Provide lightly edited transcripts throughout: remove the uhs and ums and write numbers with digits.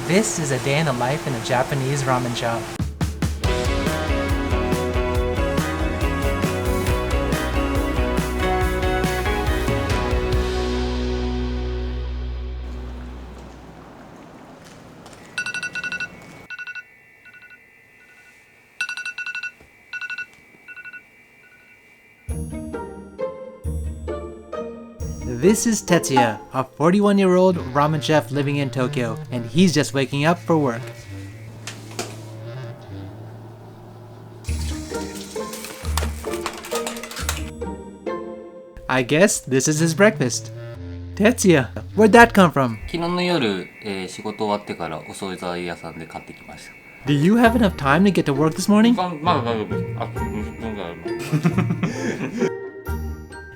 This is a day in the life in a Japanese ramen shop. This is Tetsuya, a 41-year-old ramen chef living in Tokyo, and he's just waking up for work. I guess this is his breakfast. Tetsuya, where'd that come from? 昨日の夜、仕事終わってからお惣菜屋さんで買ってきました。 Do you have enough time to get to work this morning? まだ大丈夫です。あ、20分ぐらいあります。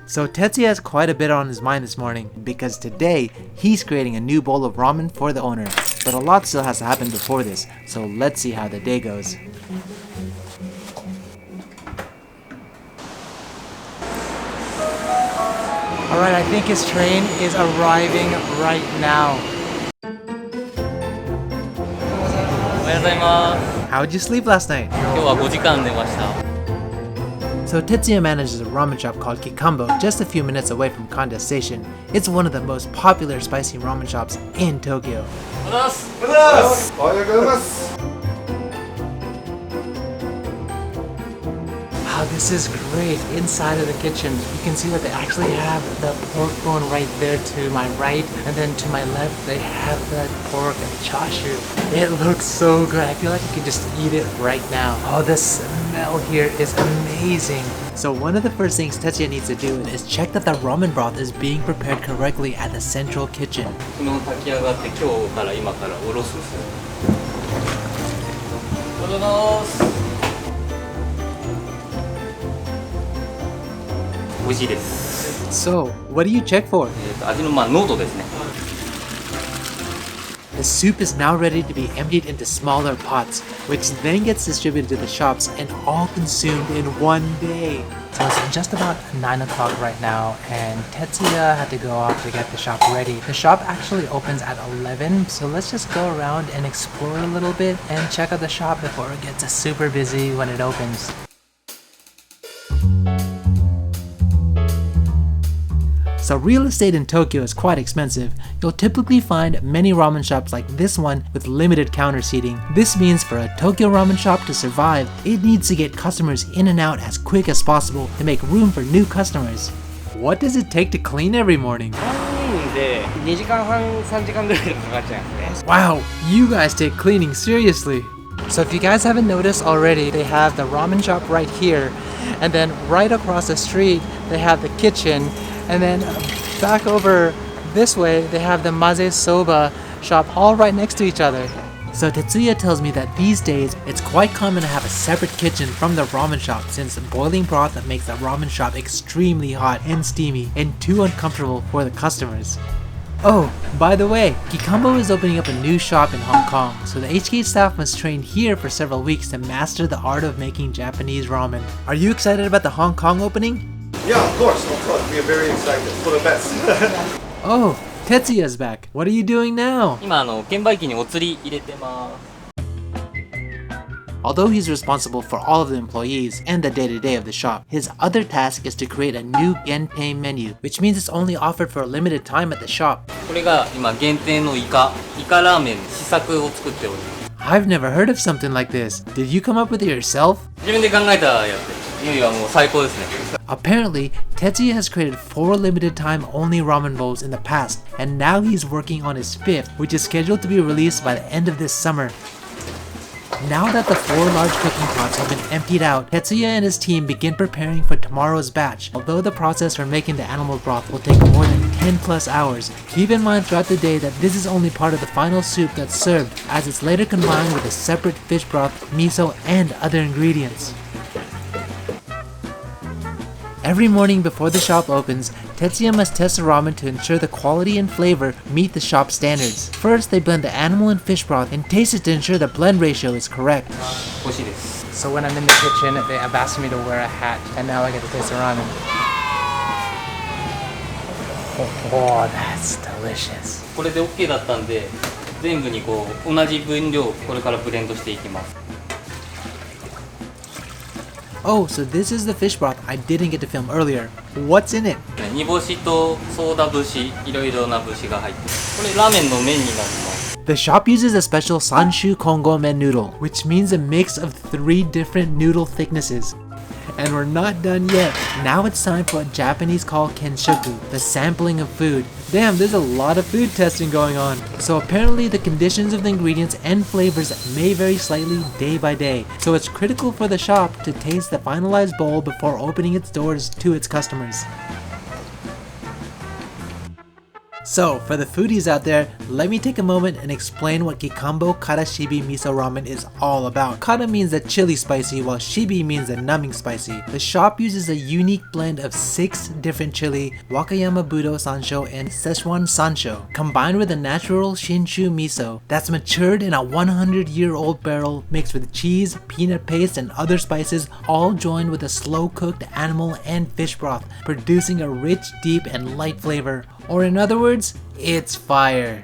So Tetsuya has quite a bit on his mind this morning, because today he's creating a new bowl of ramen for the owner. But a lot still has to happen before this, so let's see how the day goes. Alright, I think his train is arriving right now. おはようございます。 How'd you sleep last night? 今日は5時間寝ました。 So Tetsuya manages a ramen shop called Kikanbo, just a few minutes away from Kanda Station. It's one of the most popular spicy ramen shops in Tokyo. Wow, this is great. Inside of the kitchen, you can see that they actually have the pork bone right there to my right, and then to my left they have the pork and chashu. It looks so good. I feel like you can just eat it right now. Oh, the smell here is amazing. So one of the first things Tetsuya needs to do is check that the ramen broth is being prepared correctly at the central kitchen. 昨日炊き上がって今日から今からおろすです。おはようございます。 美味しいです。 So, what do you check for? 味の濃度ですね。 The soup is now ready to be emptied into smaller pots, which then gets distributed to the shops and all consumed in one day. So it's just about 9 o'clock right now, and Tetsuya had to go off to get the shop ready. The shop actually opens at 11, so let's just go around and explore a little bit and check out the shop before it gets super busy when it opens. So real estate in Tokyo is quite expensive. You'll typically find many ramen shops like this one with limited counter seating. This means for a Tokyo ramen shop to survive, it needs to get customers in and out as quick as possible to make room for new customers. What does it take to clean every morning? Wow, you guys take cleaning seriously. So if you guys haven't noticed already, they have the ramen shop right here, and then right across the street they have the kitchen, and then back over this way they have the maze soba shop all right next to each other. So Tetsuya tells me that these days it's quite common to have a separate kitchen from the ramen shop, since boiling broth that makes the ramen shop extremely hot and steamy and too uncomfortable for the customers. Oh, by the way, Kikanbo is opening up a new shop in Hong Kong, so the HK staff must train here for several weeks to master the art of making Japanese ramen. Are you excited about the Hong Kong opening? Yeah, of course. We are very excited for the best. Oh, Tetsuya's back. What are you doing now? 今券売機にお釣り入れてます。 Although he's responsible for all of the employees and the day-to-day of the shop, his other task is to create a new gentei menu, which means it's only offered for a limited time at the shop. これが今限定のイカラーメン試作を作っております。 I've never heard of something like this. Did you come up with it yourself? 自分で考えたやつ。いやもう最高ですね。 Apparently, Tetsuya has created 4 limited time only ramen bowls in the past, and now he's working on his 5th, which is scheduled to be released by the end of this summer. Now that the 4 large cooking pots have been emptied out, Tetsuya and his team begin preparing for tomorrow's batch. Although the process for making the animal broth will take more than 10 plus hours, keep in mind throughout the day that this is only part of the final soup that's served, as it's later combined with a separate fish broth, miso, and other ingredients. Every morning before the shop opens, Tetsuya must test the ramen to ensure the quality and flavor meet the shop standards. First, they blend the animal and fish broth and taste it to ensure the blend ratio is correct. 美味しいです。 So when I'm in the kitchen, they have asked me to wear a hat, and now I get to taste the ramen. Oh, that's delicious. これで OK だったんで全部にこう同じ分量これからブレンドしていきます。 Oh, so this is the fish broth I didn't get to film earlier. What's in it? 煮干しとソーダ節、いろいろな節が入ってる。これラーメンの麺になります。 The shop uses a special Sanshu Kongo men noodle, which means a mix of 3 different noodle thicknesses. And we're not done yet. Now it's time for what Japanese call kenshoku, the sampling of food. Damn, there's a lot of food testing going on. So apparently the conditions of the ingredients and flavors may vary slightly day by day. So it's critical for the shop to taste the finalized bowl before opening its doors to its customers. So, for the foodies out there, let me take a moment and explain what Kikanbo karashibi miso ramen is all about. Kara means the chili spicy, while shibi means the numbing spicy. The shop uses a unique blend of 6 different chili, Wakayama Budo Sansho and Szechuan Sansho, combined with a natural Shinshu miso that's matured in a 100-year-old barrel mixed with cheese, peanut paste, and other spices, all joined with a slow-cooked animal and fish broth, producing a rich, deep, and light flavor. Or in other words, it's fire.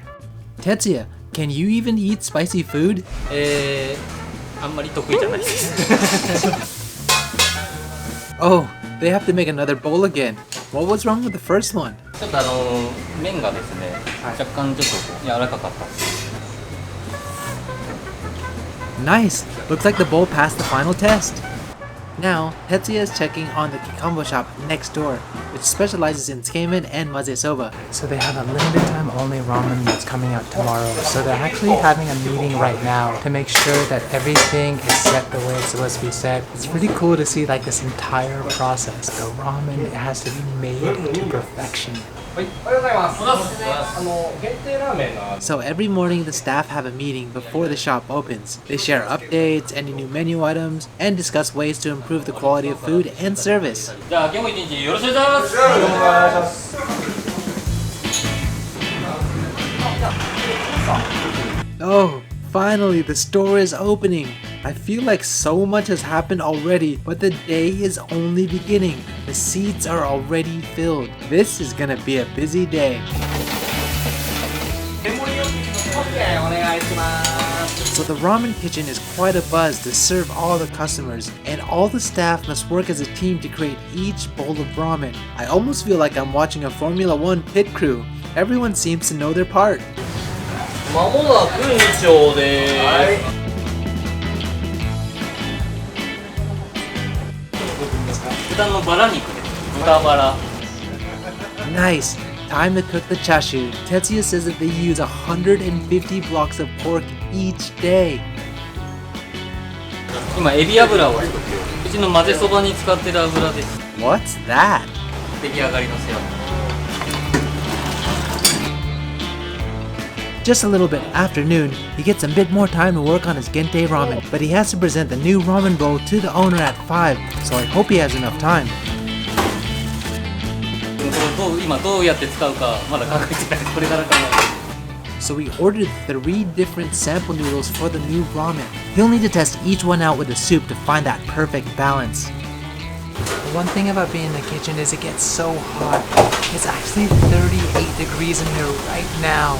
Tetsuya, can you even eat spicy food? あんまり得意じゃないです。 Oh, they have to make another bowl again. What was wrong with the first one? ちょっと麺がですね、若干ちょっと柔らかかったです。 Nice! Looks like the bowl passed the final test. Now, Tetsuya is checking on the Kinkanbo shop next door, which specializes in tsukemen and maze soba. So they have a limited time only ramen that's coming out tomorrow. So they're actually having a meeting right now to make sure that everything is set the way it's supposed to be set. It's pretty cool to see like this entire process. The ramen, it has to be made to perfection. So every morning the staff have a meeting before the shop opens. They share updates, any new menu items, and discuss ways to improve the quality of food and service. じゃあ今日も一日よろしくお願いします。 Oh, finally the store is opening. I feel like so much has happened already, but the day is only beginning. The seats are already filled. This is gonna be a busy day. So the ramen kitchen is quite a buzz to serve all the customers, and all the staff must work as a team to create each bowl of ramen. I almost feel like I'm watching a Formula 1 pit crew. Everyone seems to know their part. まもなく2丁でーす。 豚のバラ肉です。豚バラ。 Nice! Time to cook the chashu. Tetsuya says that they use 150 blocks of pork each day. 今エビ油を作ってる。うちの混ぜそばに使ってる油です。 What's that? 出来上がりのセラム。 Just a little bit after noon, he gets a bit more time to work on his gentei ramen, but he has to present the new ramen bowl to the owner at 5, so I hope he has enough time. 今どうやって使うかまだ考えてない。これから考える。 So we ordered 3 different sample noodles for the new ramen. He'll need to test each one out with the soup to find that perfect balance. One thing about being in the kitchen is it gets so hot. It's actually 38 degrees in here right now.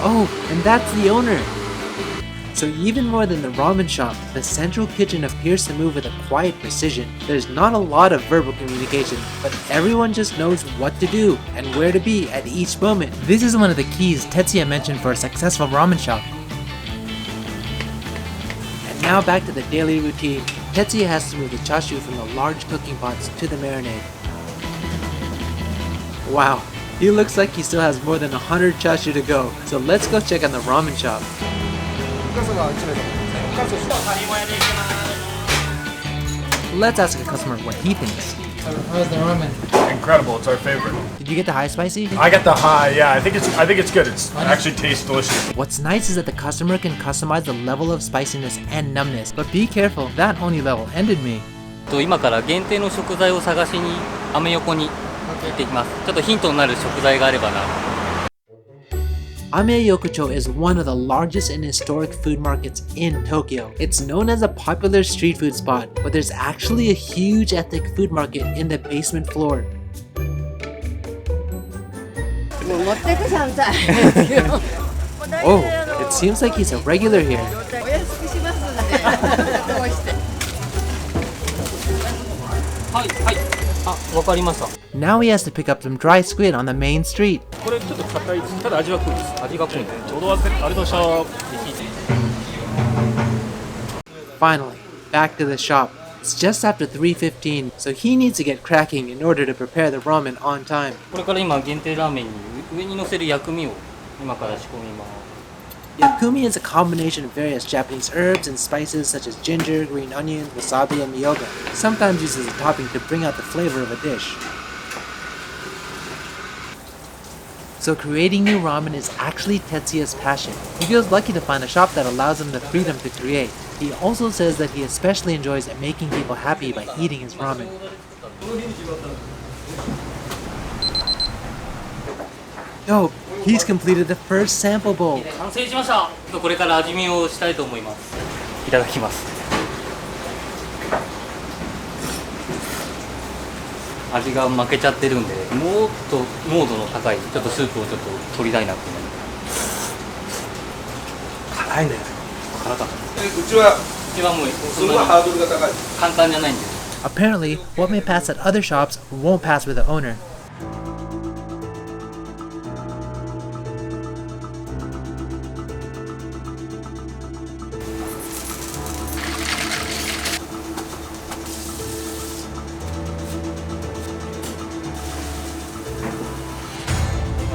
Oh, and that's the owner! So even more than the ramen shop, the central kitchen appears to move with a quiet precision. There's not a lot of verbal communication, but everyone just knows what to do and where to be at each moment. This is one of the keys Tetsuya mentioned for a successful ramen shop. And now back to the daily routine. Tetsuya has to move the chashu from the large cooking pots to the marinade. Wow. He looks like he still has more than 100 chashu to go, so let's go check on the ramen shop. Let's ask a customer what he thinks. How's the ramen? Incredible, it's our favorite. Did you get the high spicy? I got the high, yeah. I think it's good. It actually tastes delicious. What's nice is that the customer can customize the level of spiciness and numbness, but be careful, that only level ended me. 今から限定の食材を探しにアメ横に行ってきます。ちょっとヒントになる食材があればな。 Ameyoko is one of the largest and historic food markets in Tokyo. It's known as a popular street food spot, but there's actually a huge ethnic food market in the basement floor. もう持ってくさんさい。Oh, it seems like he's a regular here. お安くしますんでどうしてはいはい。あ、わかりました。 Now he has to pick up some dry squid on the main street. これちょっと硬いです。ただ味は濃いです。味が濃いんで。ちょうどあれのシャープ。 Finally, back to the shop. It's just after 3:15, so he needs to get cracking in order to prepare the ramen on time. これから今限定ラーメンに上に乗せる薬味を今から仕込みます。 Yakumi is a combination of various Japanese herbs and spices such as ginger, green onion, wasabi, and miyoga, sometimes used as a topping to bring out the flavor of a dish. So creating new ramen is actually Tetsuya's passion. He feels lucky to find a shop that allows him the freedom to create. He also says that he especially enjoys making people happy by eating his ramen. Dope! He's completed the first sample bowl. 完成しました。これから味見をしたいと思います。いただきます。味が負けちゃってるんで、もっと濃度の高いちょっとスープをちょっと取りたいなって思います。辛いね。辛かった。うちは一番もうすごいハードルが高い。簡単じゃないんで。 Apparently, what may pass at other shops won't pass with the owner.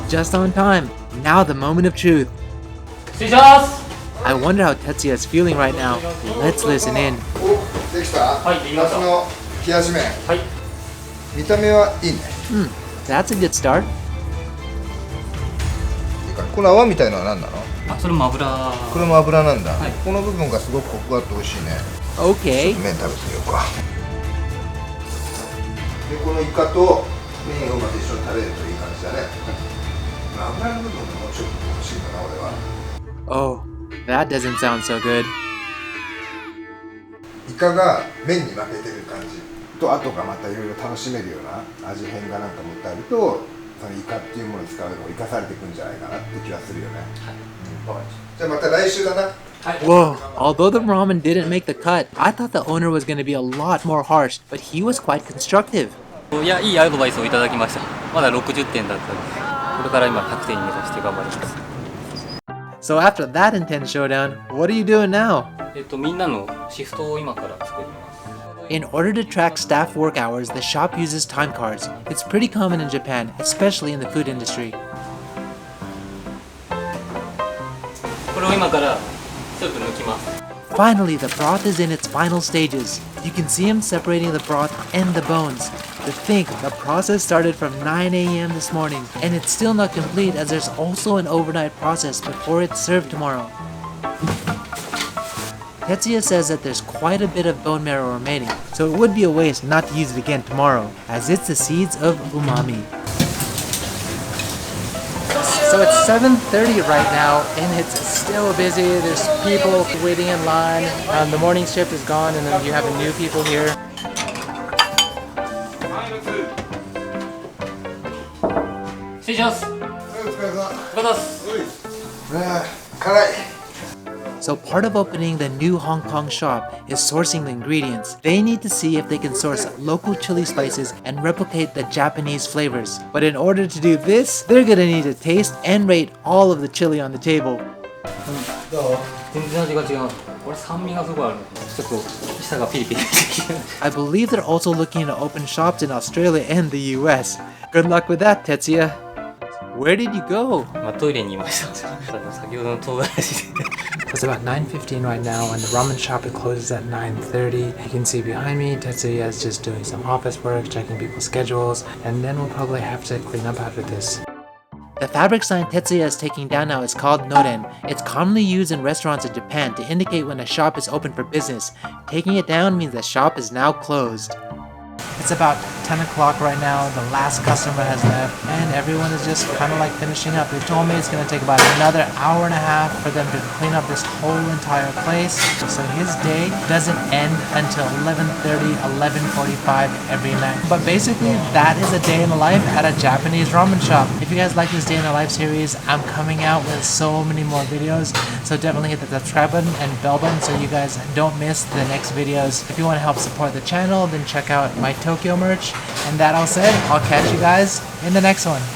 Just on time. Now the moment of truth. 失礼します。 I wonder how Tetsuya is feeling right now. Let's listen in. お、できた？はい、できました。夏の冷やし麺。はい。見た目はいいね。 That's a good start. この泡みたいのは何なの？あ、それも油。これも油なんだ。はいこの部分がすごくコクがあって美味しいね。 Okay. 麺食べてみようか。でこのイカと麺をまた一緒に食べるといい感じだね。油の部分がもうちょっと欲しいんだな俺は。 Oh, that doesn't sound so good. イカが麺に負けてる感じと後がまたいろいろ楽しめるような味変がなんか持ってあるとそのイカっていうものを使うのを生かされていくんじゃないかなって気がするよね。じゃあまた来週だな。 Whoa, although the ramen didn't make the cut, I thought the owner was going to be a lot more harsh, but he was quite constructive. いや、いいアドバイスをいただきました。まだ60点だったんです。これから今100点に目指して頑張ります。 So after that intense showdown, what are you doing now? みんなのシフトを今から作ります。 In order to track staff work hours, the shop uses time cards. It's pretty common in Japan, especially in the food industry. これを今からスープ抜きます。 Finally, the broth is in its final stages. You can see him separating the broth and the bones. To think, the process started from 9 a.m. this morning, and it's still not complete as there's also an overnight process before it's served tomorrow. Tetsuya says that there's quite a bit of bone marrow remaining, so it would be a waste not to use it again tomorrow, as it's the seeds of umami. So it's 7:30 right now, and it's still busy. There's people waiting in line. The morning shift is gone, and then you have new people here. 失礼します。お疲れ様。お疲れ様です。辛い。 So part of opening the new Hong Kong shop is sourcing the ingredients. They need to see if they can source local chili spices and replicate the Japanese flavors. But in order to do this, they're gonna need to taste and rate all of the chili on the table. 全然味が違う。これ酸味がすごいある。ちょっと舌がピリピリしてきて。 I believe they're also looking to open shops in Australia and the US. Good luck with that, Tetsuya. Where did you go? まあトイレにいました。先ほどの唐辛子で。 It's about 9:15 right now, and the ramen shop it closes at 9:30. You can see behind me, Tetsuya is just doing some office work, checking people's schedules, and then we'll probably have to clean up after this. The fabric sign Tetsuya is taking down now is called noren. It's commonly used in restaurants in Japan to indicate when a shop is open for business. Taking it down means the shop is now closed. It's about 10 o'clock right now. The last customer has left and everyone is just kind of like finishing up. They told me it's going to take about another hour and a half for them to clean up this whole entire place. So his day doesn't end until 11:30, 11:45 every night. But basically that is a day in the life at a Japanese ramen shop. If you guys like this day in the life series, I'm coming out with so many more videos. So definitely hit the subscribe button and bell button so you guys don't miss the next videos. If you want to help support the channel, then check out my Tokyo merch. And that all said, I'll catch you guys in the next one.